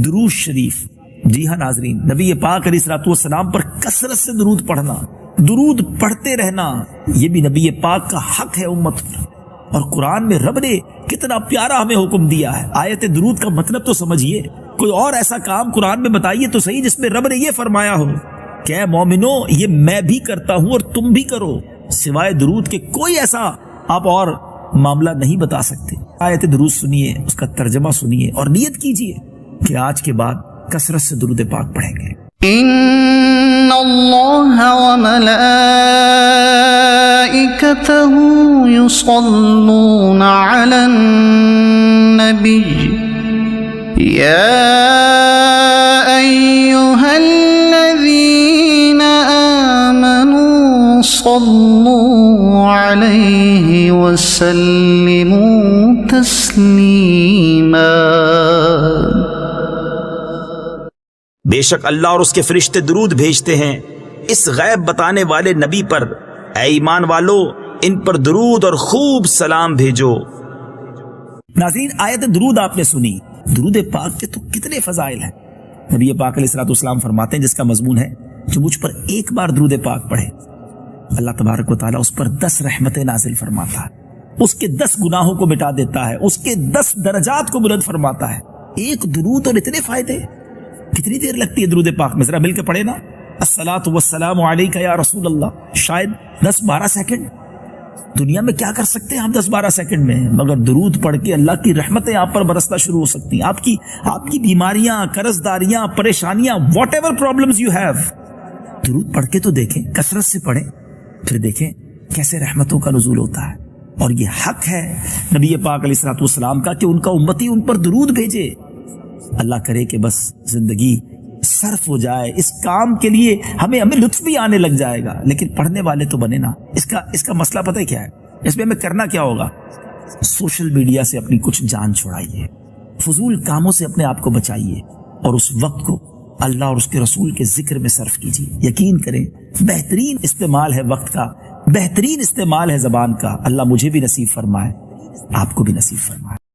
درود شریف، جی ہاں ناظرین، نبی پاک علیہ الصلوۃ والسلام پر کثرت سے درود پڑھنا، درود پڑھتے رہنا، یہ بھی نبی پاک کا حق ہے امت پر۔ اور قرآن میں رب نے کتنا پیارا ہمیں حکم دیا ہے۔ آیت درود کا مطلب تو سمجھیے، کوئی اور ایسا کام قرآن میں بتائیے تو صحیح جس میں رب نے یہ فرمایا ہو کہ اے مومنو یہ میں بھی کرتا ہوں اور تم بھی کرو، سوائے درود کے کوئی ایسا آپ اور معاملہ نہیں بتا سکتے۔ آیت درود سنیے، اس کا ترجمہ سنیے اور نیت کیجئے کہ آج کے بعد کثرت سے درود پاک پڑھیں گے۔ ان اللہ وملائکتہ یصلون علی النبی یا ایہا الذین آمنوا صلوا علیہ وسلموا تسلیما۔ بے شک اللہ اور اس کے فرشتے درود بھیجتے ہیں اس غیب بتانے والے نبی پر، اے ایمان والو ان پر درود اور خوب سلام بھیجو۔ ناظرین، آیت درود آپ نے سنی، درود پاک کے تو کتنے فضائل ہیں۔ نبی پاک علیہ الصلوۃ والسلام فرماتے ہیں جس کا مضمون ہے جو مجھ پر ایک بار درود پاک پڑھے اللہ تبارک و تعالیٰ اس پر 10 رحمتیں نازل فرماتا ہے، اس کے 10 گناہوں کو مٹا دیتا ہے، اس کے 10 درجات کو بلند فرماتا ہے۔ ایک درود اور اتنے فائدے، کتنی دیر لگتی ہے درود پاک میں؟ ذرا مل کے پڑھے نا، الصلاۃ والسلام علیک یا رسول اللہ، شاید 10-12 سیکنڈ۔ دنیا میں کیا کر سکتے ہیں ہم 10-12 سیکنڈ میں؟ مگر درود پڑھ کے اللہ کی رحمتیں آپ پر برسنا شروع ہو سکتی ہیں۔ آپ کی بیماریاں، قرض داریاں، پریشانیاں، what ever problems you have, درود پڑھ کے تو دیکھیں، کثرت سے پڑھیں، پھر دیکھیں کیسے رحمتوں کا نزول ہوتا ہے۔ اور یہ حق ہے نبی پاک علیہ الصلوۃ والسلام کا کہ ان کا امتی ان پر درود بھیجے۔ اللہ کرے کہ بس زندگی صرف ہو جائے اس کام کے لیے، ہمیں لطف بھی آنے لگ جائے گا، لیکن پڑھنے والے تو بنے نا۔ اس کا مسئلہ پتہ ہے کیا ہے؟ اس میں ہمیں کرنا کیا ہوگا؟ سوشل میڈیا سے اپنی کچھ جان چھڑائیے، فضول کاموں سے اپنے آپ کو بچائیے، اور اس وقت کو اللہ اور اس کے رسول کے ذکر میں صرف کیجیے۔ یقین کریں بہترین استعمال ہے وقت کا، بہترین استعمال ہے زبان کا۔ اللہ مجھے بھی نصیب فرمائے، آپ کو بھی نصیب فرمائے۔